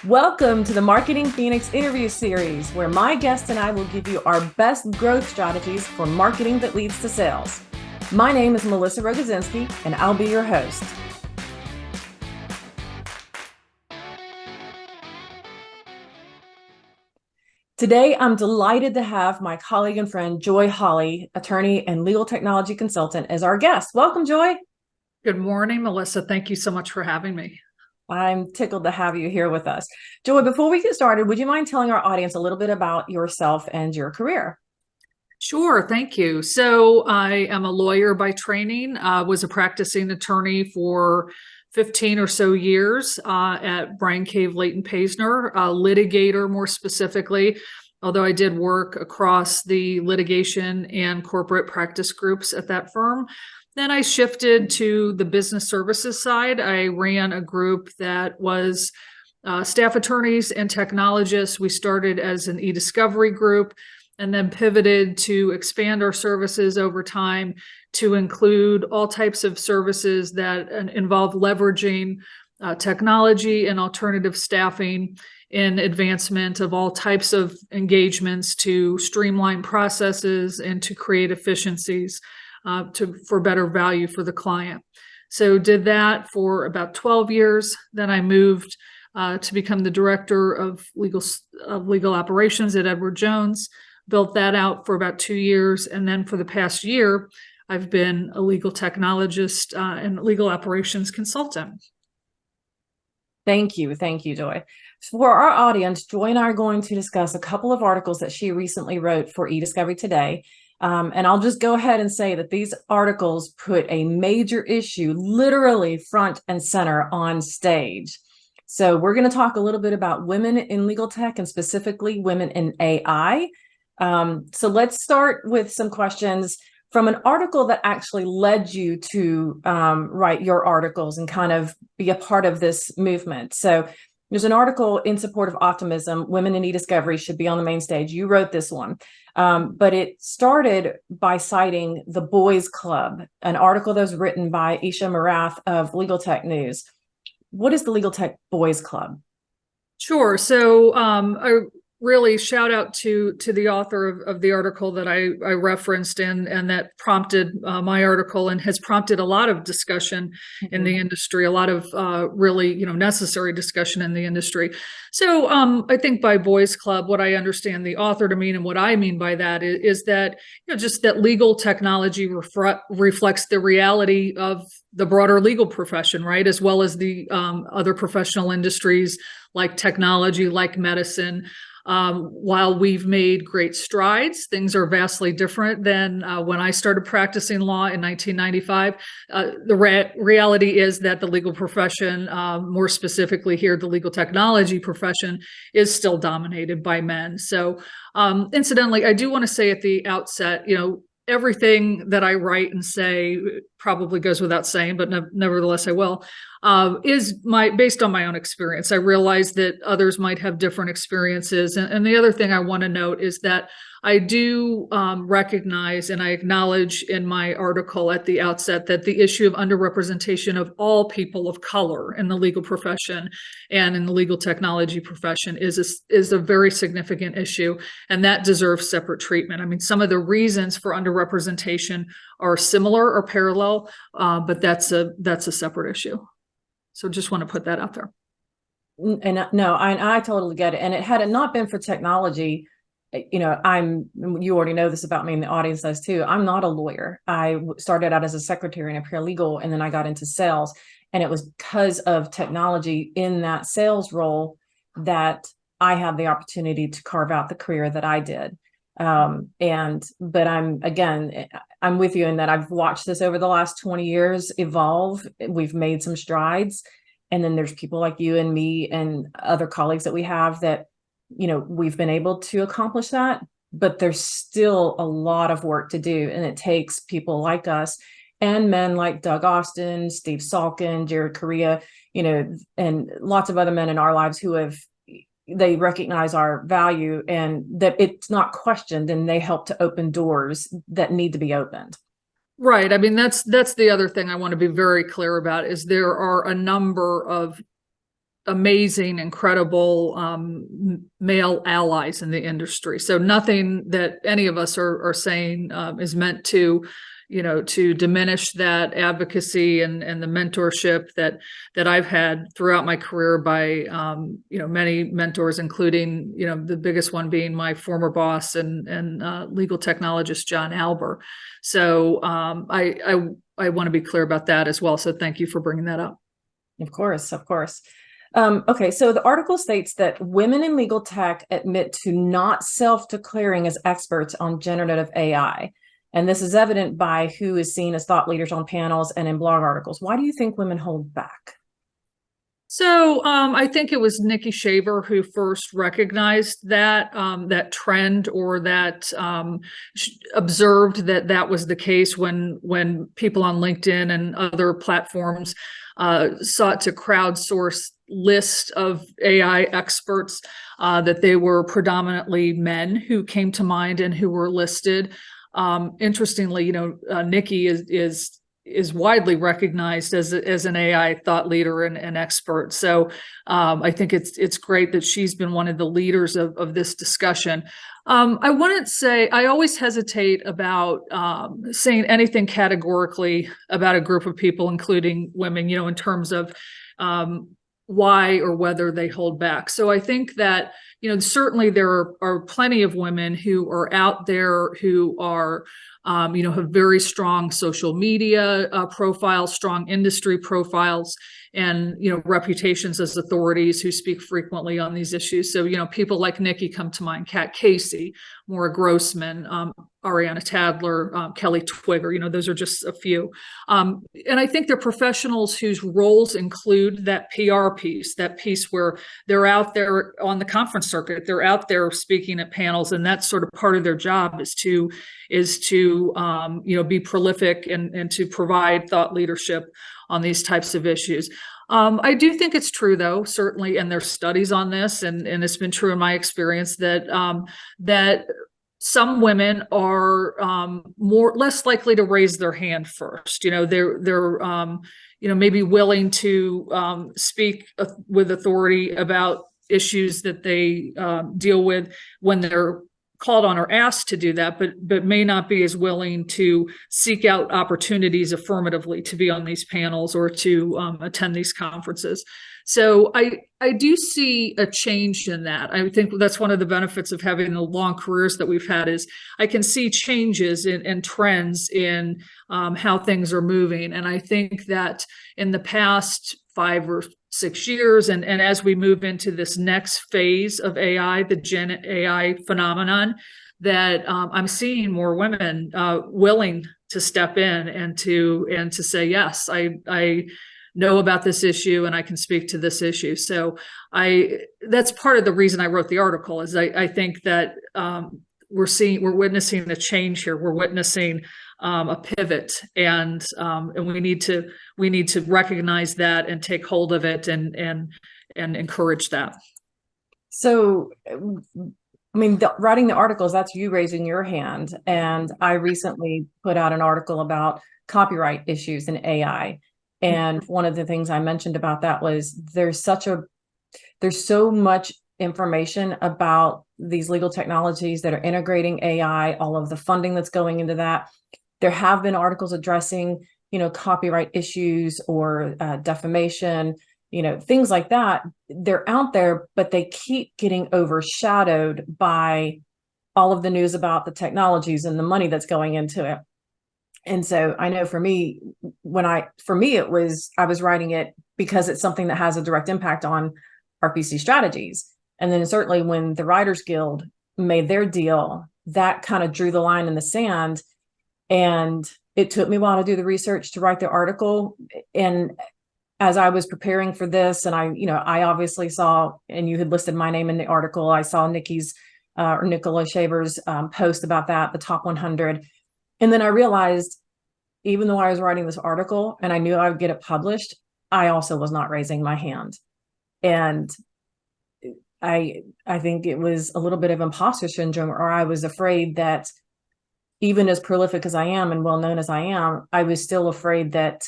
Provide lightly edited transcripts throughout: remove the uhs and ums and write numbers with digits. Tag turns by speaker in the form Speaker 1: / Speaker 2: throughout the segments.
Speaker 1: Welcome to the Marketing Phoenix interview series, where my guest and I will give you our best growth strategies for marketing that leads to sales. My name is Melissa Rogozinski, and I'll be your host. Today, I'm delighted to have my colleague and friend, Joy Holley, attorney and legal technology consultant, as our guest. Welcome, Joy.
Speaker 2: Good morning, Melissa. Thank you so much for having me.
Speaker 1: I'm tickled to have you here with us. Joy, before we get started, would you mind telling our audience a little bit about yourself and your career?
Speaker 2: Sure, thank you. So I am a lawyer by training, was a practicing attorney for 15 or so years at Bryan Cave Leighton Paisner, a litigator more specifically, although I did work across the litigation and corporate practice groups at that firm. Then I shifted to the business services side. I ran a group that was staff attorneys and technologists. We started as an eDiscovery group and then pivoted to expand our services over time to include all types of services that involve leveraging technology and alternative staffing in advancement of all types of engagements to streamline processes and to create efficiencies for better value for the client. So did that for about 12 years. Then I moved to become the director of legal operations at Edward Jones, built that out for about 2 years. And then for the past year, I've been a legal technologist and legal operations consultant.
Speaker 1: Thank you. Thank you, Joy. For our audience, Joy and I are going to discuss a couple of articles that she recently wrote for eDiscovery Today. And I'll just go ahead and say that these articles put a major issue literally front and center on stage. So we're going to talk a little bit about women in legal tech and specifically women in AI. So let's start with some questions from an article that actually led you to write your articles and kind of be a part of this movement. So there's an article in support of optimism, women in eDiscovery should be on the main stage. You wrote this one, but it started by citing the Boys Club, an article that was written by Isha Marath of Legal Tech News. What is the Legal Tech Boys Club?
Speaker 2: Sure. So I really shout out to the author of the article that I referenced and that prompted my article and has prompted a lot of discussion in the industry, a lot of really necessary discussion in the industry. So I think by Boys Club, what I understand the author to mean and what I mean by that is that just that legal technology reflects the reality of the broader legal profession, right, as well as the other professional industries like technology, like medicine. While we've made great strides, things are vastly different than when I started practicing law in 1995. The reality is that the legal profession, more specifically here, the legal technology profession, is still dominated by men. So incidentally, I do want to say at the outset, everything that I write and say probably goes without saying, but nevertheless I will, is based on my own experience. I realize that others might have different experiences. And the other thing I want to note is that I do recognize and I acknowledge in my article at the outset that the issue of underrepresentation of all people of color in the legal profession and in the legal technology profession is a very significant issue, and that deserves separate treatment. I mean, some of the reasons for underrepresentation are similar or parallel, but that's a separate issue. So just want to put that out there.
Speaker 1: And no, I totally get it. And had it not been for technology, you already know this about me and the audience does too. I'm not a lawyer. I started out as a secretary and a paralegal, and then I got into sales. And it was because of technology in that sales role that I had the opportunity to carve out the career that I did. But I'm with you in that I've watched this over the last 20 years evolve. We've made some strides. And then there's people like you and me and other colleagues that we have that, we've been able to accomplish that, but there's still a lot of work to do. And it takes people like us and men like Doug Austin, Steve Salkin, Jared Correa, and lots of other men in our lives who they recognize our value and that it's not questioned, and they help to open doors that need to be opened.
Speaker 2: Right. I mean, that's the other thing I want to be very clear about is there are a number of amazing, incredible male allies in the industry. So nothing that any of us are saying is meant to, to diminish that advocacy and the mentorship that I've had throughout my career by, many mentors, including, the biggest one being my former boss and legal technologist, John Alber. So I want to be clear about that as well. So thank you for bringing that up.
Speaker 1: Of course, of course. Okay, so the article states that women in legal tech admit to not self-declaring as experts on generative AI. And this is evident by who is seen as thought leaders on panels and in blog articles. Why do you think women hold back?
Speaker 2: So I think it was Nikki Shaver who first recognized that that trend, or that observed that was the case when people on LinkedIn and other platforms sought to crowdsource list of AI experts, that they were predominantly men who came to mind and who were listed. Interestingly, Nikki is widely recognized as an AI thought leader and expert. So I think it's great that she's been one of the leaders of this discussion. I wouldn't say, I always hesitate about saying anything categorically about a group of people, including women, in terms of why or whether they hold back. So I think that, certainly there are plenty of women who are out there who are, have very strong social media profiles, strong industry profiles, and, reputations as authorities who speak frequently on these issues. So, people like Nikki come to mind, Kat Casey, Maura Grossman, Ariana Tadler, Kelly Twigger, those are just a few. And I think they're professionals whose roles include that PR piece, that piece where they're out there on the conference circuit, they're out there speaking at panels, and that's sort of part of their job is to be prolific and to provide thought leadership on these types of issues. I do think it's true, though, certainly, and there's studies on this, and it's been true in my experience that that some women are less likely to raise their hand first. They're maybe willing to speak with authority about issues that they deal with when they're called on or asked to do that, but may not be as willing to seek out opportunities affirmatively to be on these panels or to attend these conferences. So I do see a change in that. I think that's one of the benefits of having the long careers that we've had is I can see changes and trends in how things are moving. And I think that in the past 5 or 6 years, and as we move into this next phase of AI, the Gen AI phenomenon, that I'm seeing more women willing to step in and to say, yes, I know about this issue and I can speak to this issue. So that's part of the reason I wrote the article is I think that we're witnessing a change here. We're witnessing a pivot, and we need to recognize that and take hold of it and encourage that.
Speaker 1: So, I mean, writing the articles, that's you raising your hand. And I recently put out an article about copyright issues in AI. And one of the things I mentioned about that was there's so much information about these legal technologies that are integrating AI, all of the funding that's going into that. There have been articles addressing, copyright issues or defamation, things like that. They're out there, but they keep getting overshadowed by all of the news about the technologies and the money that's going into it. And so I know for me, I was writing it because it's something that has a direct impact on RPC strategies. And then certainly when the Writers Guild made their deal, that kind of drew the line in the sand. And it took me a while to do the research to write the article. And as I was preparing for this, and I obviously saw, and you had listed my name in the article, I saw Nikki's or Nicola Shaver's post about that, the top 100. And then I realized, even though I was writing this article and I knew I would get it published, I also was not raising my hand. And I think it was a little bit of imposter syndrome, or I was afraid that even as prolific as I am and well known as I am, I was still afraid that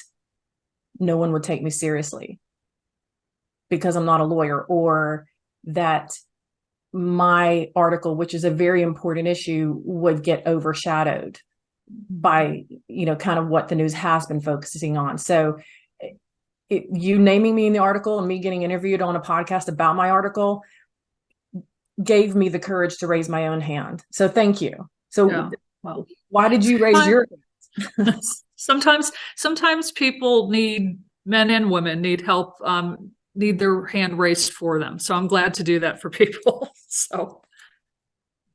Speaker 1: no one would take me seriously. because I'm not a lawyer, or that my article, which is a very important issue, would get overshadowed by, kind of what the news has been focusing on. So you naming me in the article and me getting interviewed on a podcast about my article gave me the courage to raise my own hand. So thank you. So
Speaker 2: Yeah. Well,
Speaker 1: why did you raise your hand?
Speaker 2: sometimes people need, men and women need help, need their hand raised for them. So I'm glad to do that for people. So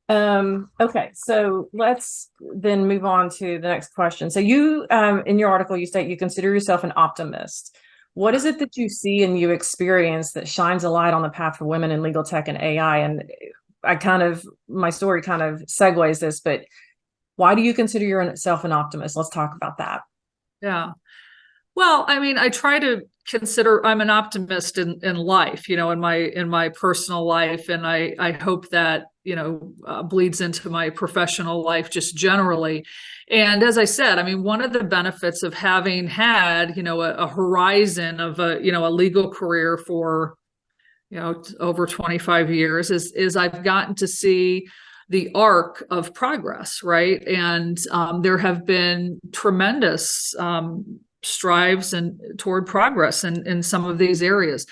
Speaker 1: okay, so let's then move on to the next question. So you, in your article, you state you consider yourself an optimist. What is it that you see and you experience that shines a light on the path for women in legal tech and AI? And my story kind of segues this, but why do you consider yourself an optimist? Let's talk about that.
Speaker 2: Yeah. Well, I mean, I try to consider I'm an optimist in life, in my personal life. And I hope that, bleeds into my professional life just generally. And as I said, I mean, one of the benefits of having had, a horizon of a legal career for, over 25 years is I've gotten to see the arc of progress, right? And there have been tremendous strives and toward progress in some of these areas.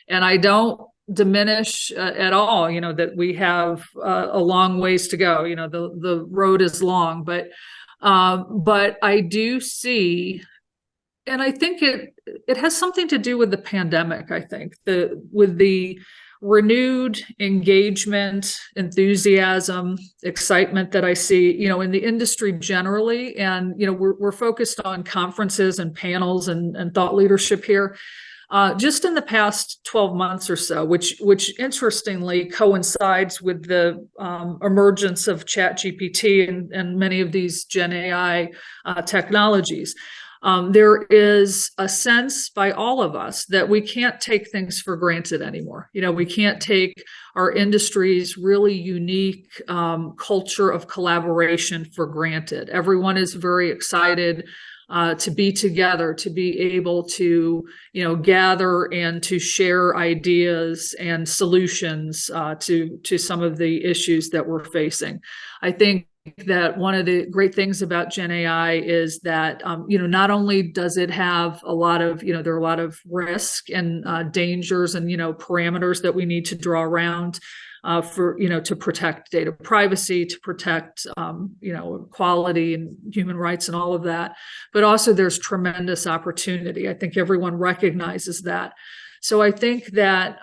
Speaker 2: And I don't diminish at all, that we have a long ways to go. The road is long, but I do see, and I think it has something to do with the pandemic. I think with the renewed engagement, enthusiasm, excitement that I see, in the industry generally. And, we're focused on conferences and panels and thought leadership here. Just in the past 12 months or so, which interestingly coincides with the emergence of ChatGPT and many of these Gen AI technologies. There is a sense by all of us that we can't take things for granted anymore. We can't take our industry's really unique culture of collaboration for granted. Everyone is very excited to be together, to be able to, gather and to share ideas and solutions to some of the issues that we're facing. I think that one of the great things about Gen AI is that, not only does it have a lot of, there are a lot of risk and dangers and, parameters that we need to draw around for, to protect data privacy, to protect, equality and human rights and all of that. But also there's tremendous opportunity. I think everyone recognizes that. So I think that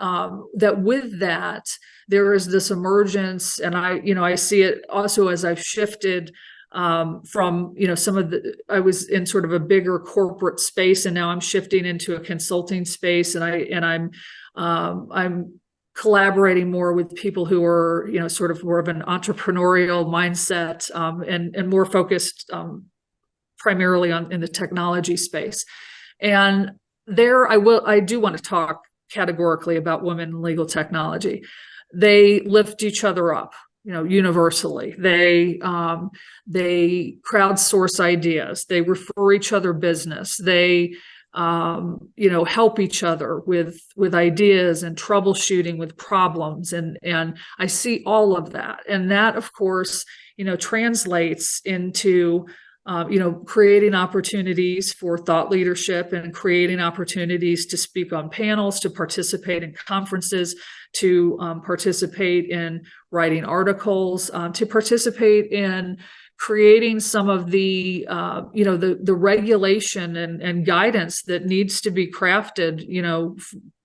Speaker 2: that with that, there is this emergence, and I see it also as I've shifted from, some of I was in sort of a bigger corporate space, and now I'm shifting into a consulting space, and I'm collaborating more with people who are, sort of more of an entrepreneurial mindset, and more focused primarily in the technology space. And there I do want to talk categorically about women in legal technology. They lift each other up, universally. They crowdsource ideas. They refer each other business. They help each other with ideas and troubleshooting with problems. And I see all of that. And that, of course, translates into creating opportunities for thought leadership and creating opportunities to speak on panels, to participate in conferences, to participate in writing articles, to participate in creating some of the, the regulation and guidance that needs to be crafted,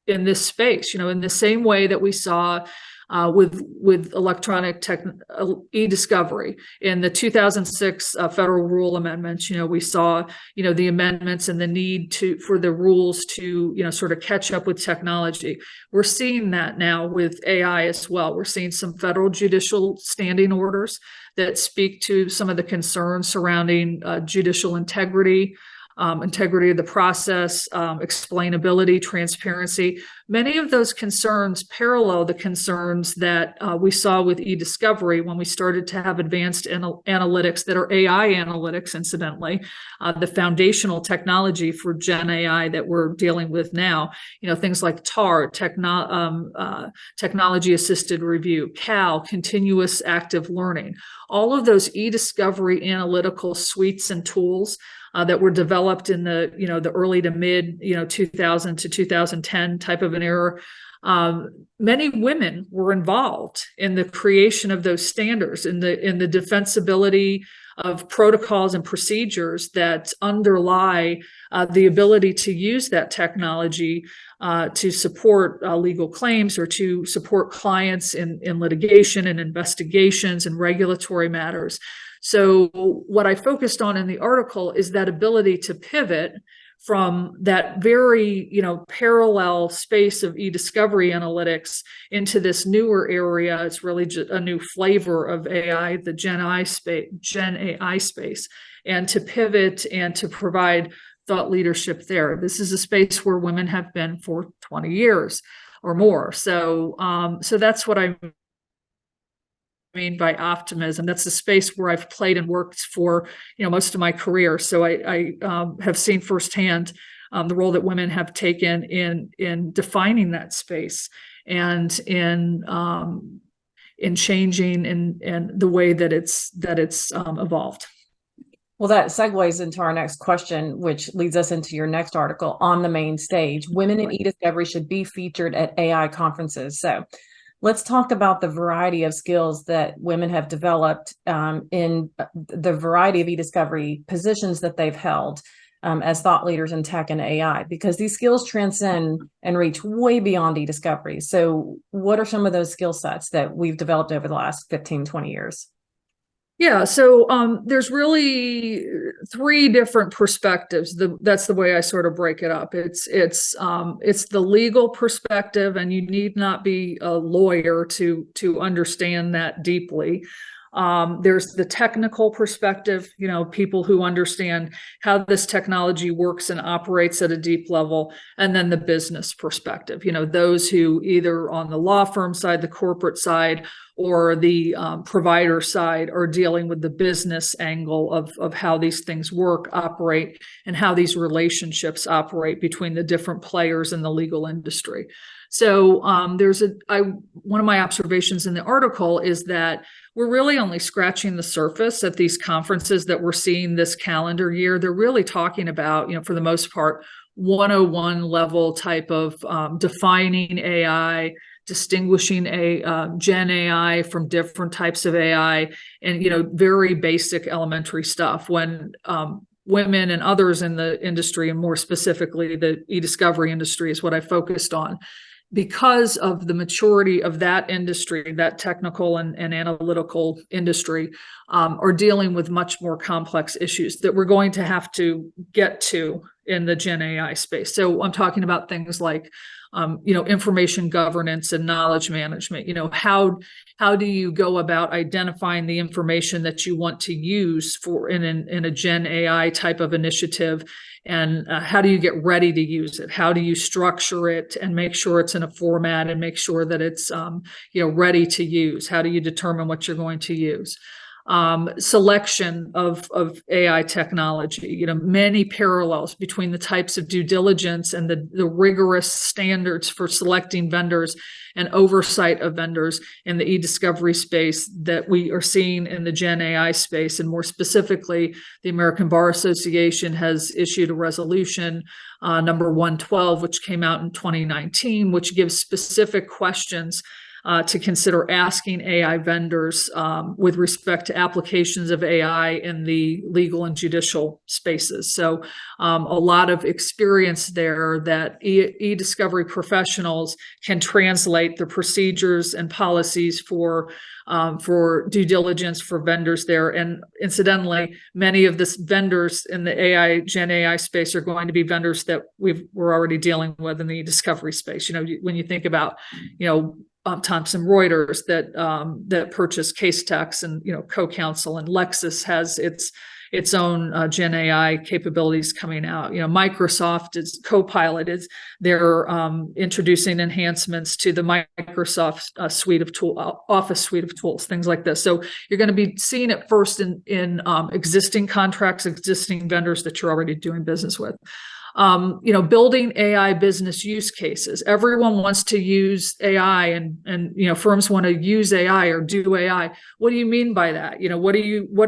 Speaker 2: in this space, in the same way that we saw with electronic eDiscovery in the 2006 federal rule amendments. We saw, the amendments and the need for the rules to, sort of catch up with technology. We're seeing that now with AI as well. We're seeing some federal judicial standing orders that speak to some of the concerns surrounding judicial integrity of the process, explainability, transparency. many of those concerns parallel the concerns that we saw with eDiscovery when we started to have advanced analytics that are AI analytics, incidentally, the foundational technology for Gen AI that we're dealing with now, things like TAR, technology assisted review, CAL, continuous active learning, all of those eDiscovery analytical suites and tools that were developed in the early to mid 2000 to 2010 type of an era. Many women were involved in the creation of those standards, in the defensibility of protocols and procedures that underlie the ability to use that technology to support legal claims or to support clients in litigation and investigations and regulatory matters. So what I focused on in the article is that ability to pivot from that very, parallel space of eDiscovery analytics into this newer area. It's really just a new flavor of AI, the Gen AI space, and to pivot and to provide thought leadership there. This is a space where women have been for 20 years or more. So that's what I mean by optimism. That's the space where I've played and worked for most of my career. So I have seen firsthand the role that women have taken in defining that space and in changing and the way that it's evolved.
Speaker 1: Well, that segues into our next question, which leads us into your next article on the main stage. Women in eDiscovery should be featured at AI conferences. So let's talk about the variety of skills that women have developed in the variety of eDiscovery positions that they've held as thought leaders in tech and AI, because these skills transcend and reach way beyond eDiscovery. So what are some of those skill sets that we've developed over the last 15, 20 years?
Speaker 2: Yeah, so there's really three different perspectives. That's the way I sort of break it up. It's the legal perspective, and you need not be a lawyer to understand that deeply. There's the technical perspective, people who understand how this technology works and operates at a deep level, and then the business perspective, those who either on the law firm side, the corporate side, or the provider side are dealing with the business angle of how these things work, operate, and how these relationships operate between the different players in the legal industry. So one of my observations in the article is that we're really only scratching the surface at these conferences that we're seeing this calendar year. They're really talking about, for the most part, 101 level type of defining AI, distinguishing Gen AI from different types of AI, and very basic elementary stuff. When women and others in the industry, and more specifically the eDiscovery industry is what I focused on, because of the maturity of that industry, that technical and analytical industry, are dealing with much more complex issues that we're going to have to get to in the Gen AI space. So I'm talking about things like information governance and knowledge management. How do you go about identifying the information that you want to use for in a Gen AI type of initiative, and how do you get ready to use it? How do you structure it and make sure it's in a format and make sure that it's ready to use? How do you determine what you're going to use? Selection of AI technology, many parallels between the types of due diligence and the rigorous standards for selecting vendors and oversight of vendors in the eDiscovery space that we are seeing in the Gen AI space. And more specifically, the American Bar Association has issued a resolution, number 112, which came out in 2019, which gives specific questions to consider asking AI vendors with respect to applications of AI in the legal and judicial spaces. So a lot of experience there that eDiscovery professionals can translate the procedures and policies for due diligence for vendors there. And incidentally, many of the vendors in the Gen AI space are going to be vendors that we're already dealing with in the eDiscovery space. When you think about, Thomson Reuters that purchased Casetext and CoCounsel, and Lexis has its its own Gen AI capabilities coming out. Microsoft is Copilot is they're introducing enhancements to the Microsoft Office suite of tools, things like this. So you're going to be seeing it first in existing contracts, existing vendors that you're already doing business with. Building AI business use cases. Everyone wants to use AI, and firms want to use AI or do AI. What do you mean by that? What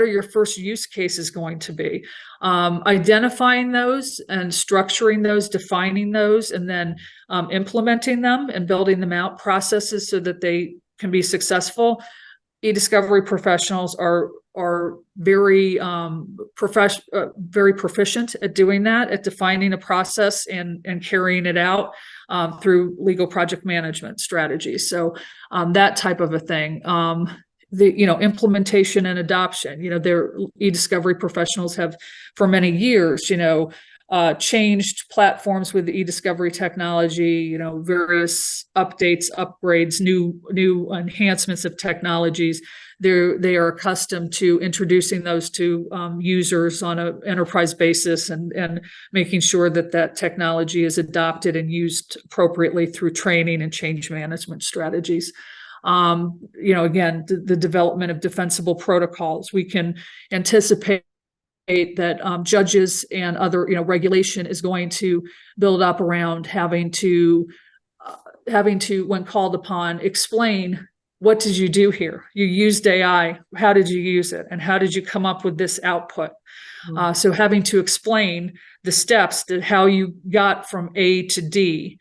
Speaker 2: are your first use cases going to be? Identifying those and structuring those, defining those, and then implementing them and building them out, processes so that they can be successful. eDiscovery professionals are very very proficient at doing that, at defining a process and carrying it out through legal project management strategies. So that type of a thing. The implementation and adoption. Their eDiscovery professionals have for many years, changed platforms with the eDiscovery technology, various updates, upgrades, new enhancements of technologies. They are accustomed to introducing those to users on an enterprise basis and making sure that technology is adopted and used appropriately through training and change management strategies. Again, the development of defensible protocols. We can anticipate that judges and other regulation is going to build up around having to when called upon, explain, what did you do here? You used AI. How did you use it? And how did you come up with this output? So having to explain the steps to how you got from A to D.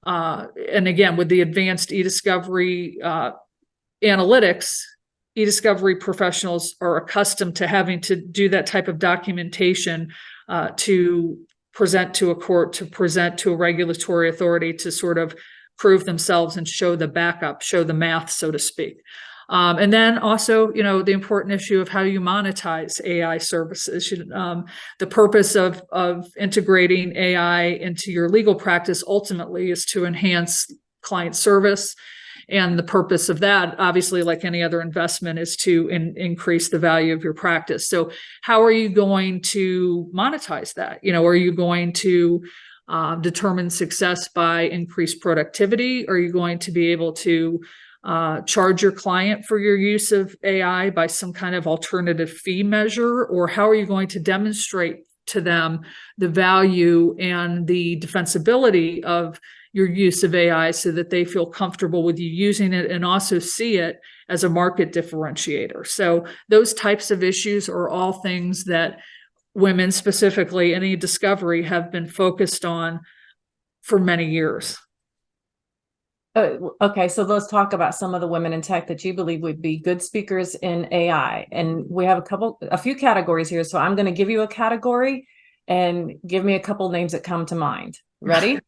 Speaker 2: And again, with the advanced eDiscovery analytics, eDiscovery professionals are accustomed to having to do that type of documentation to present to a court, to present to a regulatory authority, to sort of prove themselves and show the backup, show the math, so to speak. And then also, the important issue of how you monetize AI services. The purpose of integrating AI into your legal practice ultimately is to enhance client service. And the purpose of that, obviously, like any other investment, is to increase the value of your practice. So how are you going to monetize that? Are you going to determine success by increased productivity? Are you going to be able to charge your client for your use of AI by some kind of alternative fee measure? Or how are you going to demonstrate to them the value and the defensibility of your use of AI so that they feel comfortable with you using it and also see it as a market differentiator? So those types of issues are all things that women specifically in eDiscovery have been focused on for many years.
Speaker 1: Okay, so let's talk about some of the women in tech that you believe would be good speakers in AI. And we have a few categories here. So I'm going to give you a category and give me a couple names that come to mind. Ready?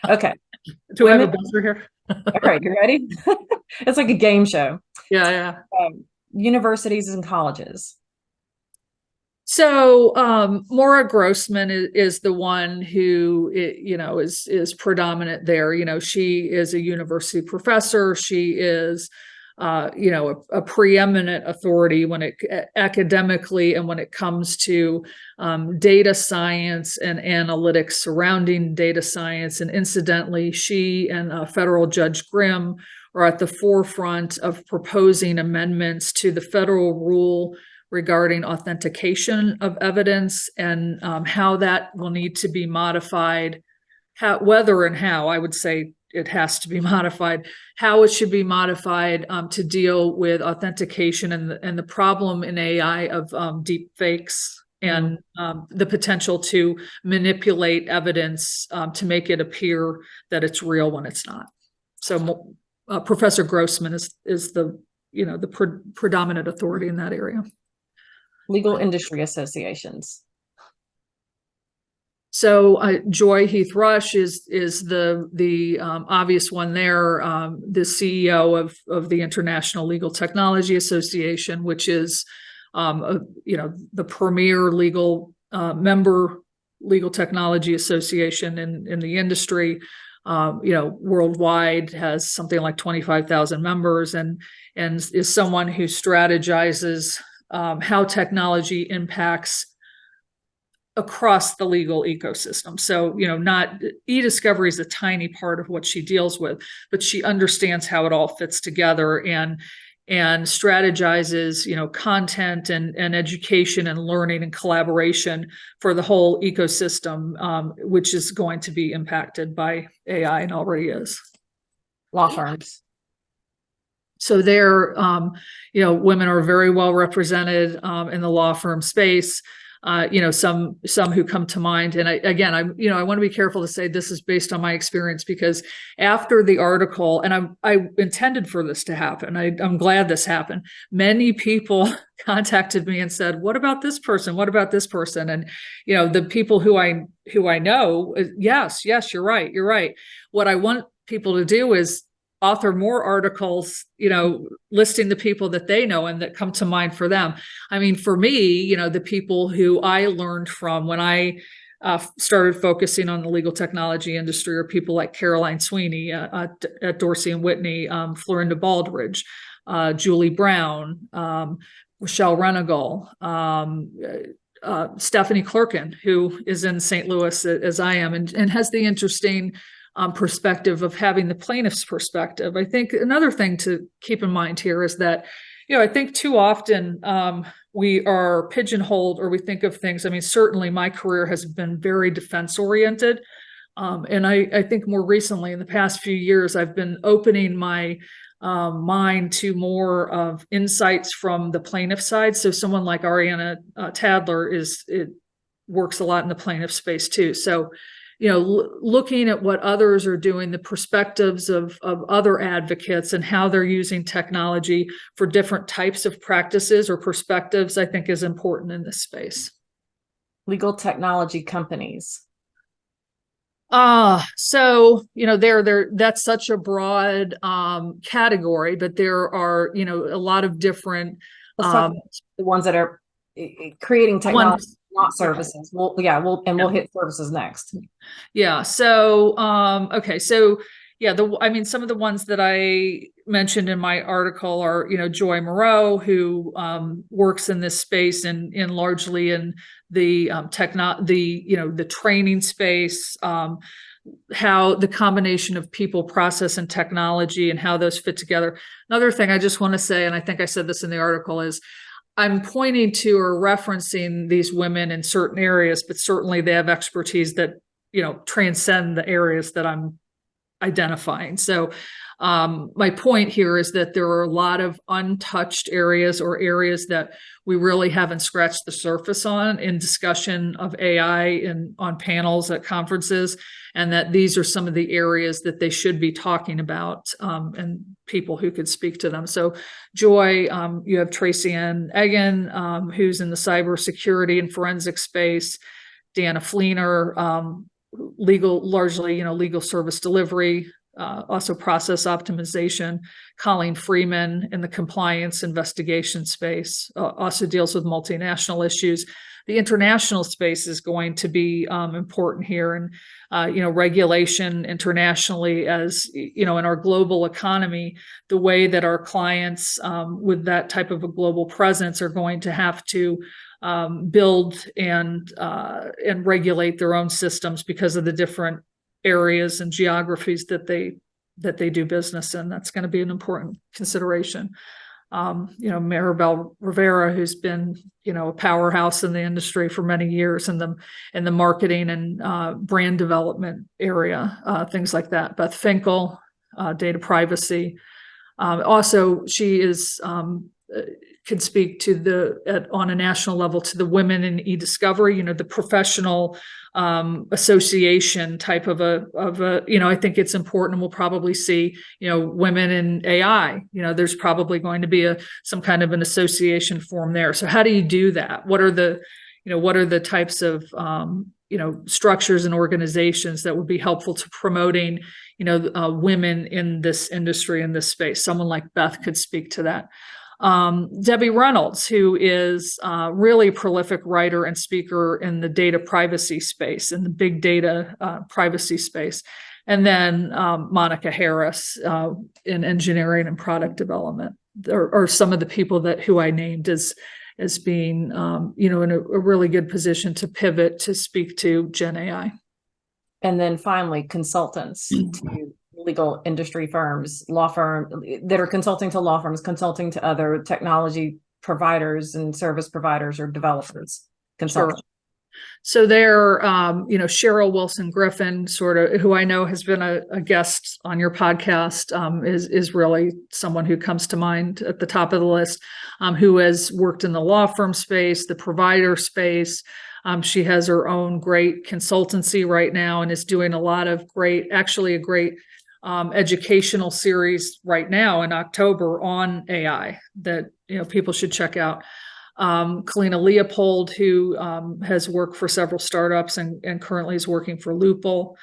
Speaker 1: Okay.
Speaker 2: Do we have a buzzer here?
Speaker 1: All right, you ready? It's like a game show.
Speaker 2: Yeah.
Speaker 1: Universities and colleges.
Speaker 2: So Maura Grossman is the one who is predominant there. She is a university professor. She is a preeminent authority academically and when it comes to data science and analytics surrounding data science. And incidentally, she and federal Judge Grimm are at the forefront of proposing amendments to the federal rule regarding authentication of evidence and how that will need to be modified, whether and how. I would say it has to be modified, how it should be modified to deal with authentication and the problem in AI of deep fakes and the potential to manipulate evidence to make it appear that it's real when it's not. So Professor Grossman is the predominant authority in that area.
Speaker 1: Legal industry associations.
Speaker 2: So Joy Heath Rush is the obvious one there, the CEO of the International Legal Technology Association, which is the premier legal member legal technology association in the industry. Worldwide has something like 25,000 members and is someone who strategizes how technology impacts across the legal ecosystem. So, not eDiscovery is a tiny part of what she deals with, but she understands how it all fits together and strategizes, content and education and learning and collaboration for the whole ecosystem, which is going to be impacted by AI and already is.
Speaker 1: Law firms.
Speaker 2: So there, women are very well represented in the law firm space. Some who come to mind, and I want to be careful to say this is based on my experience, because after the article, and I intended for this to happen, I'm glad this happened. Many people contacted me and said, "What about this person? What about this person?" And the people who I know, yes, you're right. What I want people to do is author more articles, listing the people that they know and that come to mind for them. I mean, for me, the people who I learned from when I started focusing on the legal technology industry are people like Caroline Sweeney at Dorsey and Whitney, Florinda Baldridge, Julie Brown, Michelle Renegal, Stephanie Clerkin, who is in St. Louis as I am, and has the interesting perspective of having the plaintiff's perspective. I think another thing to keep in mind here is that, I think too often we are pigeonholed, or we think of things. I mean, certainly my career has been very defense oriented. And I think more recently, in the past few years, I've been opening my mind to more of insights from the plaintiff side. So someone like Ariana Tadler works a lot in the plaintiff space too. So looking at what others are doing, the perspectives of other advocates and how they're using technology for different types of practices or perspectives, I think is important in this space.
Speaker 1: Legal technology companies.
Speaker 2: So, that's such a broad category, but there are, a lot of different
Speaker 1: the ones that are creating technology. Not services. We'll hit services next.
Speaker 2: Yeah. So, okay. So some of the ones that I mentioned in my article are, Joy Moreau, who works in this space and largely in the the training space, how the combination of people, process, and technology, and how those fit together. Another thing I just want to say, and I think I said this in the article, is I'm pointing to or referencing these women in certain areas, but certainly they have expertise that, transcend the areas that I'm identifying. So my point here is that there are a lot of untouched areas, or areas that we really haven't scratched the surface on in discussion of AI and on panels at conferences, and that these are some of the areas that they should be talking about, and people who could speak to them. So Joy, you have Tracy Ann Egan, who's in the cybersecurity and forensic space, Deanna Fleener, largely legal service delivery, also process optimization. Colleen Freeman in the compliance investigation space, also deals with multinational issues. The international space is going to be important here, and regulation internationally, as in our global economy, the way that our clients with that type of a global presence are going to have to build and regulate their own systems because of the different areas and geographies that they do business in. That's going to be an important consideration. Maribel Rivera, who's been, a powerhouse in the industry for many years in the marketing and brand development area, things like that. Beth Finkel, data privacy. Also, she is could speak to on a national level to the women in eDiscovery, the professional association type of a, I think it's important, and we'll probably see, women in AI, there's probably going to be some kind of an association form there. So how do you do that? What are the types of, structures and organizations that would be helpful to promoting, women in this industry, in this space? Someone like Beth could speak to that. Debbie Reynolds, who is really a prolific writer and speaker in the data privacy space, in the big data privacy space. And then Monica Harris in engineering and product development are some of the people who I named as, as being, in a really good position to pivot to speak to Gen AI.
Speaker 1: And then finally, consultants to legal industry firms, law firms that are consulting to law firms, consulting to other technology providers and service providers or developers. Consulting.
Speaker 2: Sure. So there, Cheryl Wilson Griffin, sort of, who I know has been a guest on your podcast, is really someone who comes to mind at the top of the list, who has worked in the law firm space, the provider space. She has her own great consultancy right now and is doing a lot of a great educational series right now in October on AI that people should check out. Kalina Leopold, who has worked for several startups and currently is working for Lupul.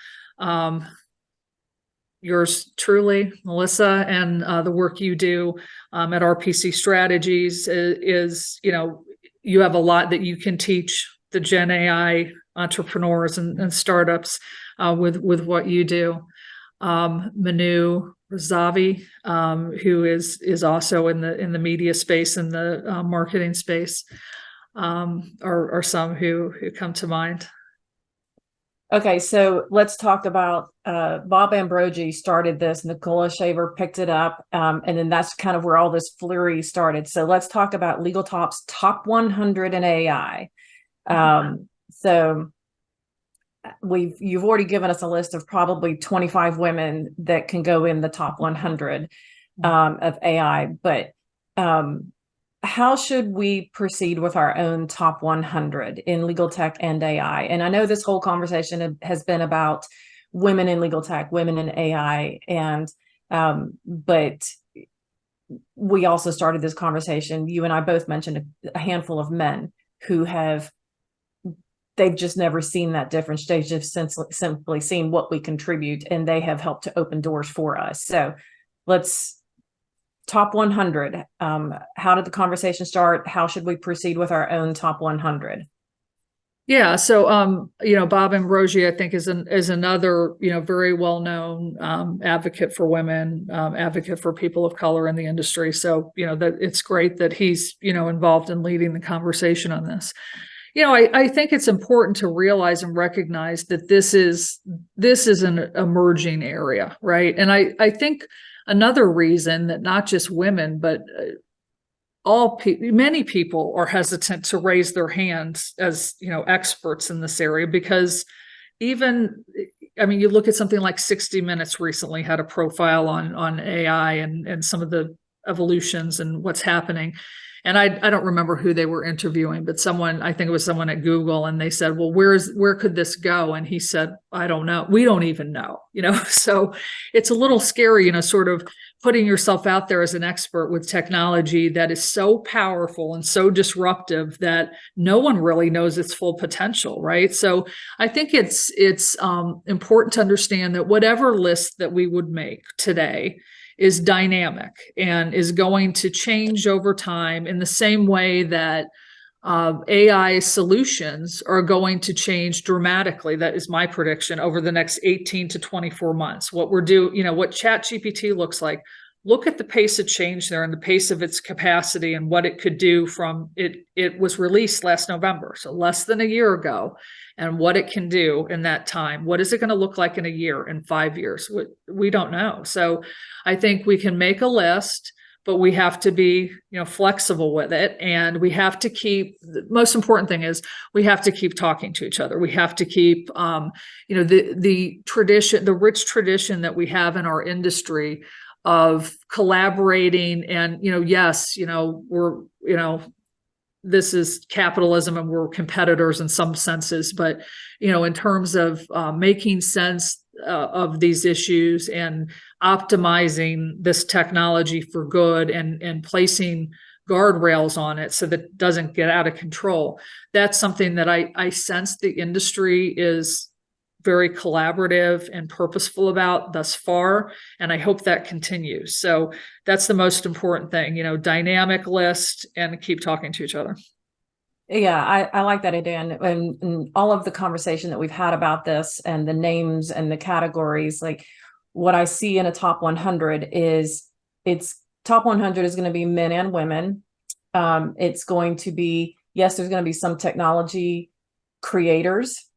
Speaker 2: Yours truly, Melissa, and the work you do at RPC Strategies is you have a lot that you can teach the Gen AI entrepreneurs and startups with what you do. Manu Razavi, who is also in the media space and the marketing space, are some who come to mind.
Speaker 1: Okay, so let's talk about Bob Ambrogi started this. Nicola Shaver picked it up, and then that's kind of where all this flurry started. So let's talk about Legal Top's top 100 in AI. So you've already given us a list of probably 25 women that can go in the top 100 of AI, but how should we proceed with our own top 100 in legal tech and AI? And I know this whole conversation has been about women in legal tech, women in AI, and but we also started this conversation. You and I both mentioned a handful of men who they've just never seen that difference. They've just simply seen what we contribute, and they have helped to open doors for us. So let's top 100. How did the conversation start? How should we proceed with our own top 100?
Speaker 2: Yeah. So, Bob Ambrogi, I think is another, very well-known advocate for women, advocate for people of color in the industry. So, that it's great that he's, involved in leading the conversation on this. I think it's important to realize and recognize that this is an emerging area, right? And I think another reason that not just women, but many people are hesitant to raise their hands as experts in this area, because you look at something like 60 Minutes recently had a profile on AI and some of the evolutions and what's happening. And I don't remember who they were interviewing, but I think it was someone at Google, and they said, well, where could this go? And he said, I don't know. We don't even know, so it's a little scary, sort of putting yourself out there as an expert with technology that is so powerful and so disruptive that no one really knows its full potential, right? So I think it's important to understand that whatever list that we would make today is dynamic and is going to change over time in the same way that AI solutions are going to change dramatically. That is my prediction over the next 18 to 24 months. What what ChatGPT looks like, look at the pace of change there and the pace of its capacity and what it could do from it was released last November, so less than a year ago, and what it can do in that time. What is it going to look like in a year, in 5 years? We don't know. So I think we can make a list, but we have to be, flexible with it. And we have to the most important thing is we have to keep talking to each other. We have to keep, the tradition, the rich tradition that we have in our industry of collaborating. And, yes, we're, this is capitalism and we're competitors in some senses, but, in terms of making sense of these issues and optimizing this technology for good and placing guardrails on it so that it doesn't get out of control. That's something that I sense the industry is very collaborative and purposeful about thus far, and I hope that continues. So that's the most important thing, dynamic list and keep talking to each other.
Speaker 1: Yeah, I like that idea. And all of the conversation that we've had about this and the names and the categories, like what I see in a top 100 is top 100 is going to be men and women. It's going to be, yes, there's going to be some technology creators,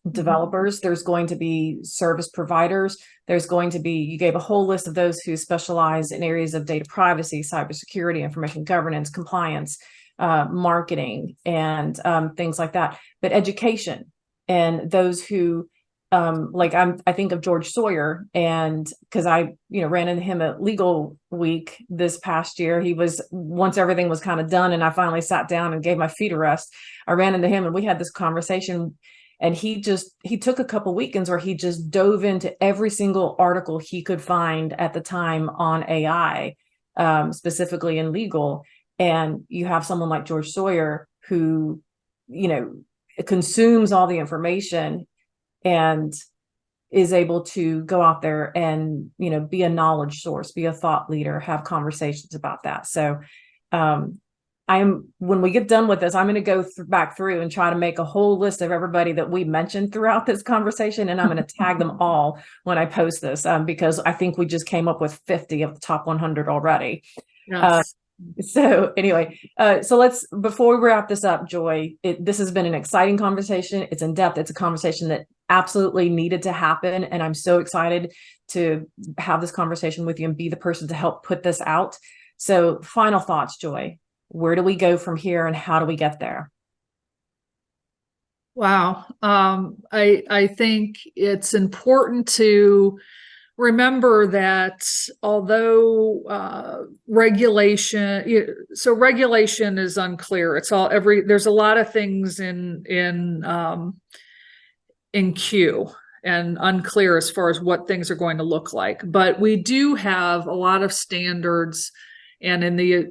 Speaker 1: developers. There's going to be service providers. There's going to be, you gave a whole list of those who specialize in areas of data privacy, cybersecurity, information governance, compliance, marketing, and things like that. But education, and those who, I think of George Sawyer, and because I, ran into him at Legal Week this past year. He was, once everything was kind of done and I finally sat down and gave my feet a rest, I ran into him and we had this conversation. And he took a couple weekends where he just dove into every single article he could find at the time on AI, specifically in legal. And you have someone like George Sawyer who, consumes all the information and is able to go out there and, be a knowledge source, be a thought leader, have conversations about that. So, when we get done with this, I'm going to go back through and try to make a whole list of everybody that we mentioned throughout this conversation. And I'm going to tag them all when I post this, because I think we just came up with 50 of the top 100 already.
Speaker 2: Yes.
Speaker 1: So anyway, before we wrap this up, Joy, this has been an exciting conversation. It's in depth. It's a conversation that absolutely needed to happen. And I'm so excited to have this conversation with you and be the person to help put this out. So final thoughts, Joy. Where do we go from here and how do we get there?
Speaker 2: Wow. I think it's important to remember that although regulation is unclear. There's a lot of things in queue and unclear as far as what things are going to look like. But we do have a lot of standards, and in the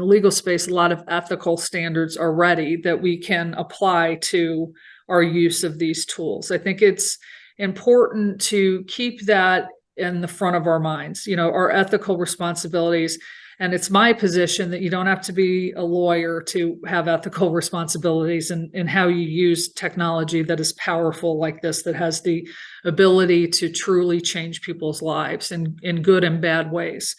Speaker 2: legal space, a lot of ethical standards already that we can apply to our use of these tools. I think it's important to keep that in the front of our minds, our ethical responsibilities. And it's my position that you don't have to be a lawyer to have ethical responsibilities in how you use technology that is powerful like this, that has the ability to truly change people's lives in good and bad ways.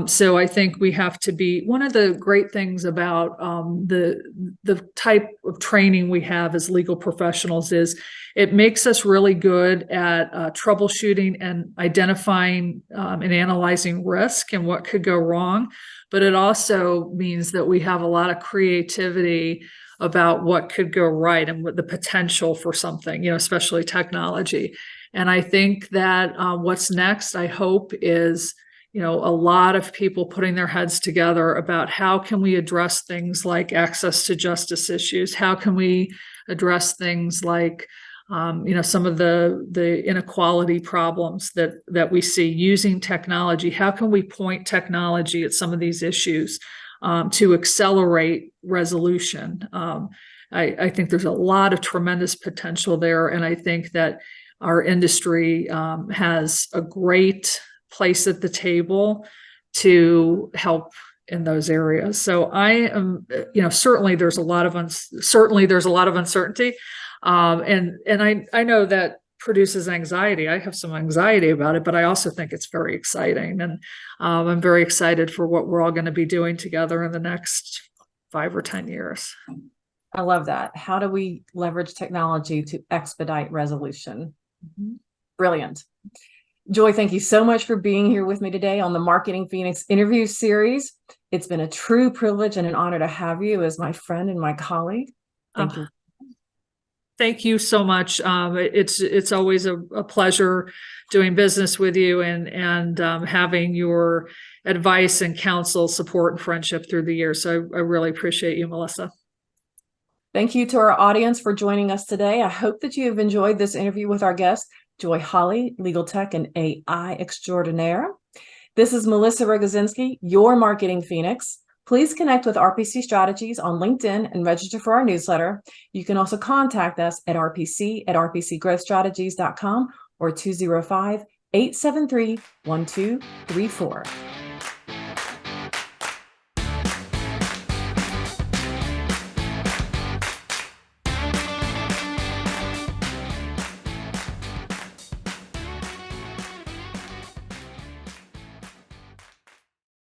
Speaker 2: So I think we have to be, one of the great things about the type of training we have as legal professionals is it makes us really good at troubleshooting and identifying and analyzing risk and what could go wrong. But it also means that we have a lot of creativity about what could go right and what the potential for something, especially technology. And I think that what's next, I hope, is a lot of people putting their heads together about how can we address things like access to justice issues? How can we address things like, some of the inequality problems that we see using technology? How can we point technology at some of these issues to accelerate resolution? I think there's a lot of tremendous potential there. And I think that our industry has a great place at the table to help in those areas. So I am, certainly there's a lot of uncertainty, and I know that produces anxiety. I have some anxiety about it, but I also think it's very exciting, and I'm very excited for what we're all going to be doing together in the next 5 or 10 years.
Speaker 1: I love that. How do we leverage technology to expedite resolution? Mm-hmm. Brilliant. Joy, thank you so much for being here with me today on the Marketing Phoenix interview series. It's been a true privilege and an honor to have you as my friend and my colleague. Thank you.
Speaker 2: Thank you so much. It's always a pleasure doing business with you and having your advice and counsel, support, and friendship through the years. So I really appreciate you, Melissa.
Speaker 1: Thank you to our audience for joining us today. I hope that you have enjoyed this interview with our guest, Joy Holley, legal tech and AI extraordinaire. This is Melissa Rogozinski, your Marketing Phoenix. Please connect with RPC Strategies on LinkedIn and register for our newsletter. You can also contact us at rpc@rpcgrowthstrategies.com or 205-873-1234.